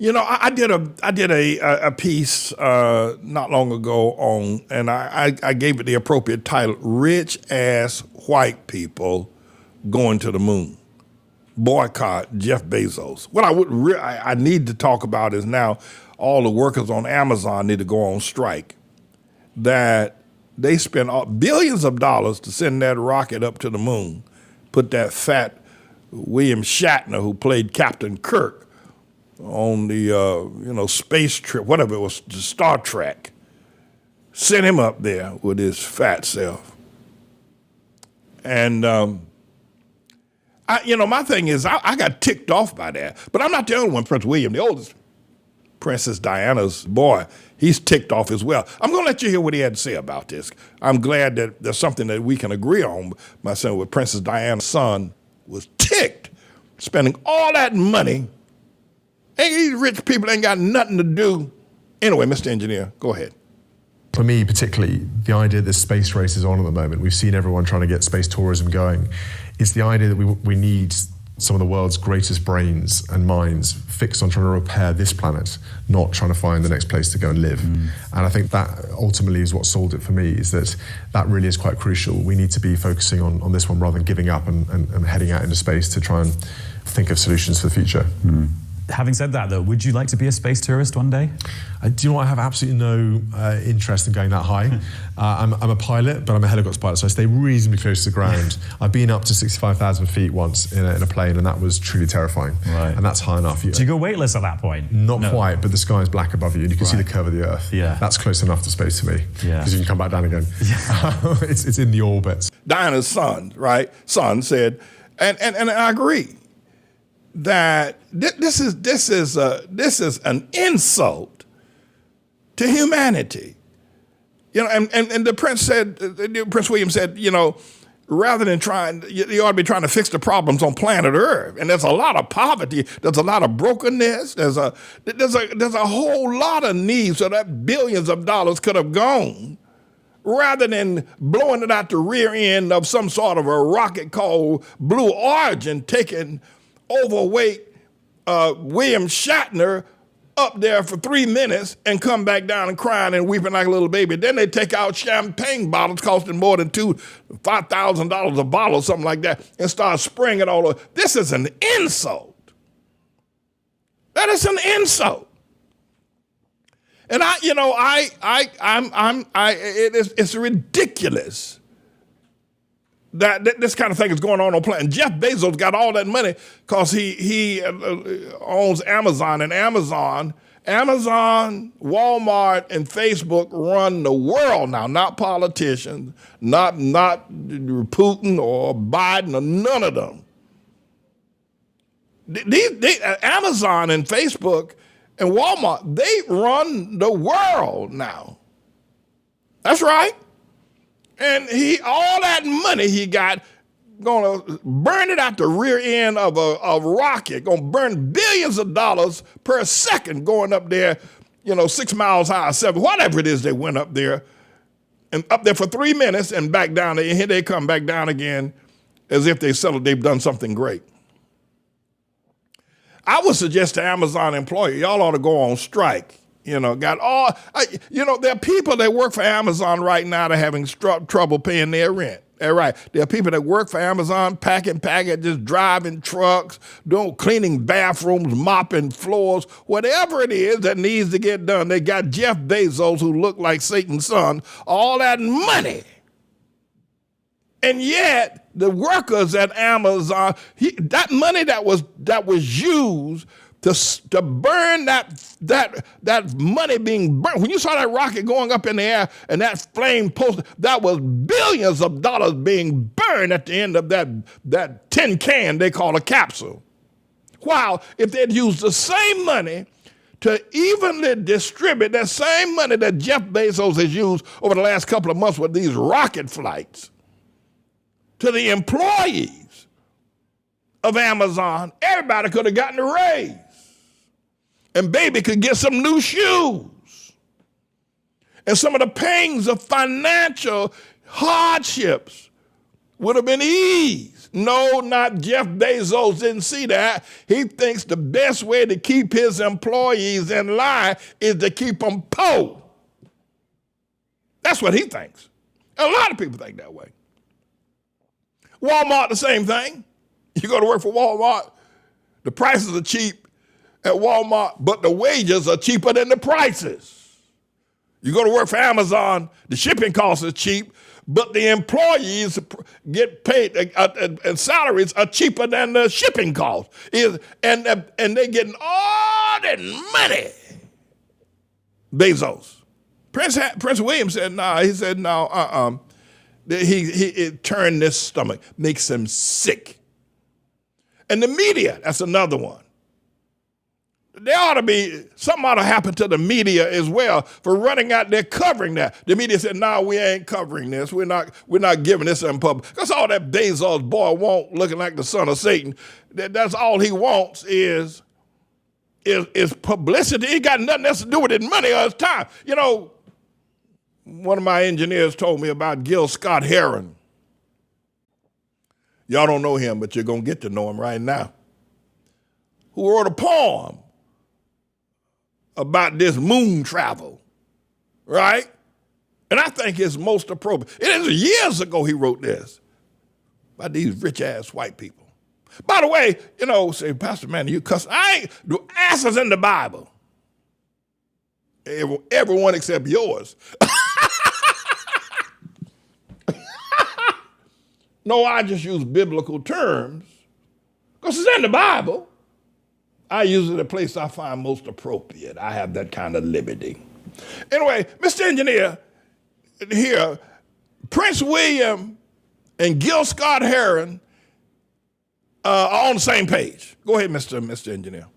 I did a piece not long ago on, and I gave it the appropriate title: "Rich Ass White People Going to the Moon. Boycott Jeff Bezos." What I need to talk about is now all the workers on Amazon need to go on strike. That they spend billions of dollars to send that rocket up to the moon, put that fat William Shatner, who played Captain Kirk on the space trip, whatever it was, Star Trek, sent him up there with his fat self. And my thing is, I got ticked off by that, but I'm not the only one. Prince William, the oldest, Princess Diana's boy, he's ticked off as well. I'm going to let you hear what he had to say about this. I'm glad that there's something that we can agree on. My son, with Princess Diana's son, was ticked, spending all that money. And these rich people ain't got nothing to do. Anyway, Mr. Engineer, go ahead. For me particularly, the idea that space race is on at the moment, we've seen everyone trying to get space tourism going, is the idea that we need some of the world's greatest brains and minds fixed on trying to repair this planet, not trying to find the next place to go and live. And I think that ultimately is what sold it for me, is that really is quite crucial. We need to be focusing on this one rather than giving up and heading out into space to try and think of solutions for the future. Having said that, though, would you like to be a space tourist one day? Do you know what? I have absolutely no interest in going that high. I'm a pilot, but I'm a helicopter pilot, so I stay reasonably close to the ground. I've been up to 65,000 feet once in a plane, and that was truly terrifying. Right. And that's high enough. Do you go weightless at that point? Not quite, but the sky is black above you, and you can see the curve of the Earth. Yeah. That's close enough to space to me, because you can come back down again. It's in the orbit. Diana's son said, and I agree, that this is an insult to humanity. And the prince said, Prince William said, rather than you ought to be trying to fix the problems on planet Earth. And there's a lot of poverty, there's a lot of brokenness, there's a whole lot of needs, so that billions of dollars could have gone, rather than blowing it out the rear end of some sort of a rocket called Blue Origin, taking overweight William Shatner up there for 3 minutes and come back down and crying and weeping like a little baby. Then they take out champagne bottles costing more than $5,000 a bottle or something like that and start spraying it all over. This is an insult. That is an insult. And it's ridiculous that this kind of thing is going on planet. And Jeff Bezos got all that money because he owns Amazon, and Amazon, Walmart, and Facebook run the world now, not politicians, not Putin or Biden or none of them. Amazon and Facebook and Walmart, they run the world now. That's right. And all that money he got, gonna burn it out the rear end of a rocket, gonna burn billions of dollars per second going up there, 6 miles high, 7, whatever it is they went up there, and up there for 3 minutes and back down, and here they come back down again as if they've done something great. I would suggest to Amazon employees, y'all ought to go on strike. There are people that work for Amazon right now that are having trouble paying their rent. That's right. There are people that work for Amazon, packing packages, driving trucks, cleaning bathrooms, mopping floors, whatever it is that needs to get done. They got Jeff Bezos, who looked like Satan's son, all that money. And yet the workers at Amazon, that money that was used to burn that money being burned. When you saw that rocket going up in the air and that flame posted, that was billions of dollars being burned at the end of that tin can they call a capsule. While if they'd used the same money to evenly distribute that same money that Jeff Bezos has used over the last couple of months with these rocket flights to the employees of Amazon, everybody could have gotten a raise. And baby could get some new shoes. And some of the pangs of financial hardships would have been eased. No, not Jeff Bezos didn't see that. He thinks the best way to keep his employees in line is to keep them poor. That's what he thinks. A lot of people think that way. Walmart, the same thing. You go to work for Walmart, the prices are cheap at Walmart, but the wages are cheaper than the prices. You go to work for Amazon, the shipping cost is cheap, but the employees get paid, and salaries are cheaper than the shipping cost. And they're getting all that money. Bezos. Prince William said, no, he said, no, it turned this stomach, makes him sick. And the media, that's another one. Something ought to happen to the media as well for running out there covering that. The media said, no, we ain't covering this. We're not giving this in public. That's all that Bezos boy wants, looking like the son of Satan. That's all he wants is publicity. It got nothing else to do with his money or his time. You know, one of my engineers told me about Gil Scott Heron. Y'all don't know him, but you're going to get to know him right now. Who wrote a poem about this moon travel, right? And I think it's most appropriate. It is years ago he wrote this about these rich-ass white people. By the way, you know, say, Pastor Manny, you cuss. The answer's in the Bible. Everyone except yours. No, I just use biblical terms because it's in the Bible. I use it at a place I find most appropriate. I have that kind of liberty. Anyway, Mr. Engineer, here, Prince William and Gil Scott Heron are on the same page. Go ahead, Mr. Engineer.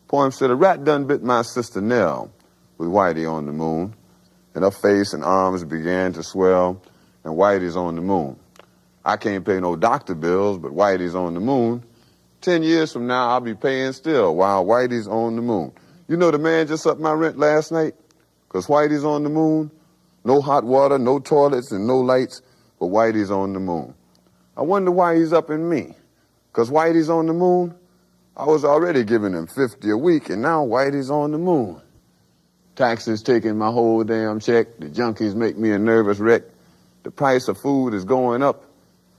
Poem said, a rat done bit my sister Nell with Whitey on the moon, and her face and arms began to swell, and Whitey's on the moon. I can't pay no doctor bills, but Whitey's on the moon. 10 years from now, I'll be paying still while Whitey's on the moon. You know the man just upped my rent last night? Because Whitey's on the moon. No hot water, no toilets, and no lights, but Whitey's on the moon. I wonder why he's upping me. Because Whitey's on the moon? I was already giving him $50 a week, and now Whitey's on the moon. Taxes taking my whole damn check. The junkies make me a nervous wreck. The price of food is going up.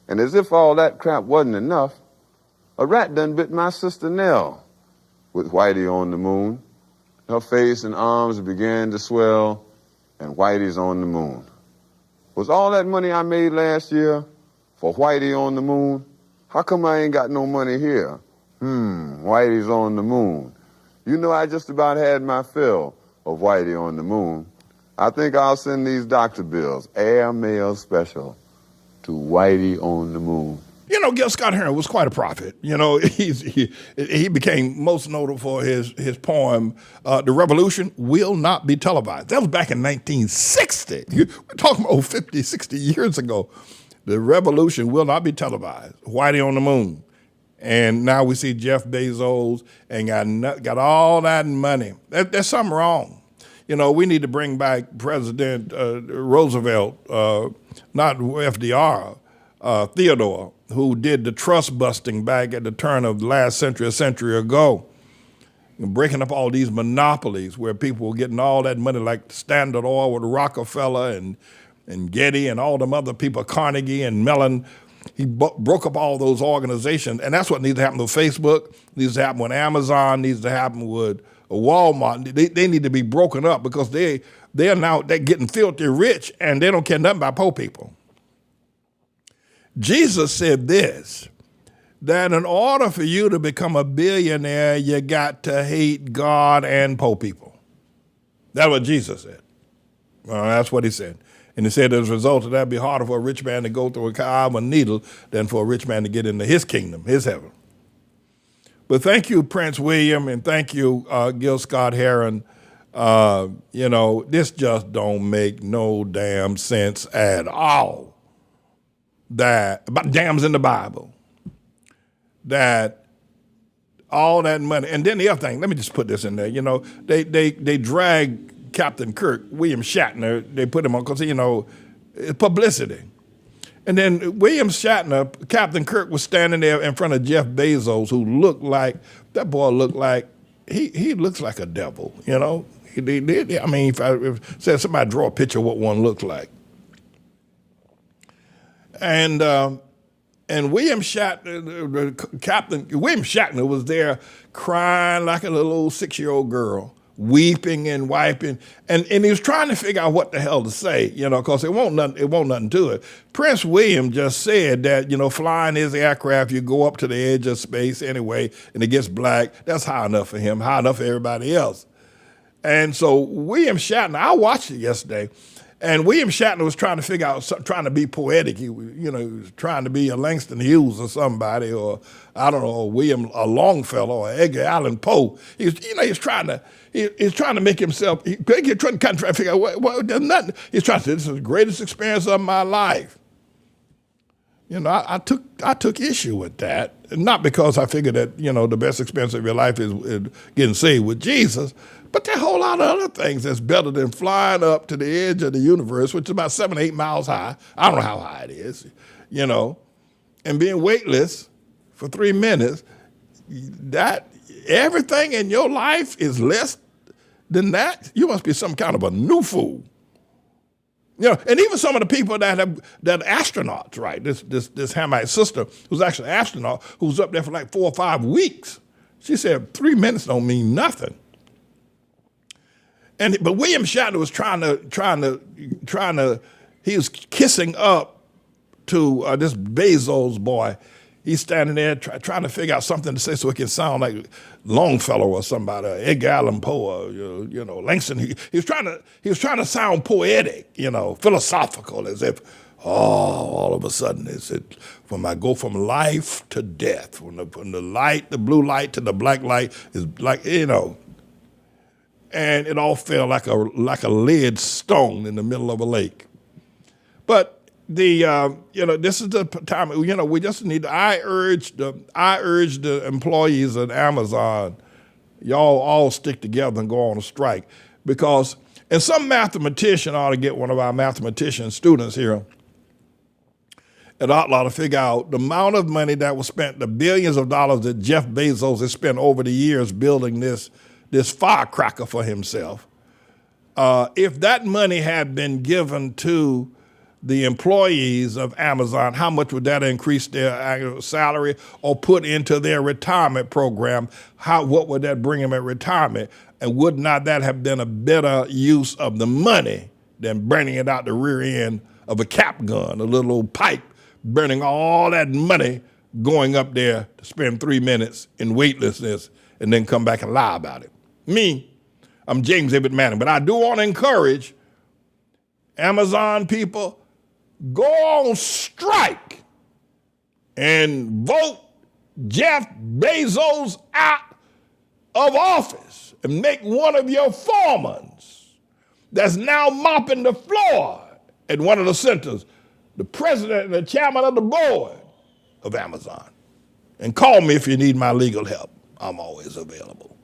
And as if all that crap wasn't enough, a rat done bit my sister Nell with Whitey on the moon. Her face and arms began to swell, and Whitey's on the moon. Was all that money I made last year for Whitey on the moon? How come I ain't got no money here? Whitey's on the moon. You know, I just about had my fill of Whitey on the moon. I think I'll send these doctor bills, airmail special, to Whitey on the moon. You know, Gil Scott Heron was quite a prophet. You know, he became most notable for his poem, The Revolution Will Not Be Televised. That was back in 1960. We're talking about 50, 60 years ago. The Revolution Will Not Be Televised. Whitey on the moon. And now we see Jeff Bezos and got all that money. There's something wrong. You know, we need to bring back President Roosevelt, not FDR, Theodore, who did the trust busting back at the turn of the last century, a century ago, breaking up all these monopolies where people were getting all that money like Standard Oil with Rockefeller and Getty and all them other people, Carnegie and Mellon. He broke up all those organizations, and that's what needs to happen with Facebook, needs to happen with Amazon, needs to happen with Walmart. They need to be broken up because they're getting filthy rich and they don't care nothing about poor people. Jesus said this, that in order for you to become a billionaire, you got to hate God and poor people. That's what Jesus said. That's what he said. And he said as a result of that, it'd be harder for a rich man to go through a eye of a needle than for a rich man to get into his kingdom, his heaven. But thank you, Prince William, and thank you, Gil Scott Heron. You know, this just don't make no damn sense at all. That about dams in the Bible, that all that money, and then the other thing, let me just put this in there, you know, they drag Captain Kirk, William Shatner, they put him on because, you know, it's publicity. And then William Shatner, Captain Kirk, was standing there in front of Jeff Bezos, who looked like, that boy looked like, he looks like a devil, you know? I mean, if said somebody draw a picture of what one looked like. And William Shatner, Captain William Shatner was there crying like a little 6-year-old girl, weeping and wiping, and he was trying to figure out what the hell to say, you know, because it won't nothing to it. Prince William just said that, you know, flying his aircraft, you go up to the edge of space anyway, and it gets black. That's high enough for him, high enough for everybody else. And so William Shatner, I watched it yesterday, and William Shatner was trying to figure out, trying to be poetic. He was trying to be a Langston Hughes or somebody, or I don't know, a Longfellow or Edgar Allan Poe. He's trying to make himself. He's trying to figure out what there's nothing. He's trying to say, this is the greatest experience of my life. You know, I took issue with that, not because I figured that, you know, the best experience of your life is getting saved with Jesus, but there are a whole lot of other things that's better than flying up to the edge of the universe, which is about 7 or 8 miles high. I don't know how high it is, you know, and being weightless for 3 minutes. That everything in your life is less than that. You must be some kind of a new fool. You know, and even some of the people that are astronauts, right? This Hamite sister, who's actually an astronaut, who's up there for like 4 or 5 weeks. She said 3 minutes don't mean nothing. But William Shatner was trying to. He was kissing up to this Bezos boy. He's standing there trying to figure out something to say so it can sound like Longfellow or somebody, or Edgar Allan Poe, or, you know, Langston. He was trying to sound poetic, you know, philosophical, as if, all of a sudden I go from life to death, from the light, the blue light to the black light is like, you know, and it all fell like a lead stone in the middle of a lake. But this is the time, you know, we just need. I urge the employees at Amazon, y'all all stick together and go on a strike, because, and some mathematician ought to get one of our mathematician students here at ATLAH to figure out the amount of money that was spent, the billions of dollars that Jeff Bezos has spent over the years building this firecracker for himself. If that money had been given to the employees of Amazon, how much would that increase their annual salary or put into their retirement program? What would that bring them at retirement? And would not that have been a better use of the money than burning it out the rear end of a cap gun, a little old pipe, burning all that money going up there to spend 3 minutes in weightlessness and then come back and lie about it? I'm James David Manning, but I do want to encourage Amazon people, go on strike and vote Jeff Bezos out of office and make one of your foremans that's now mopping the floor at one of the centers the president and the chairman of the board of Amazon. And call me if you need my legal help. I'm always available.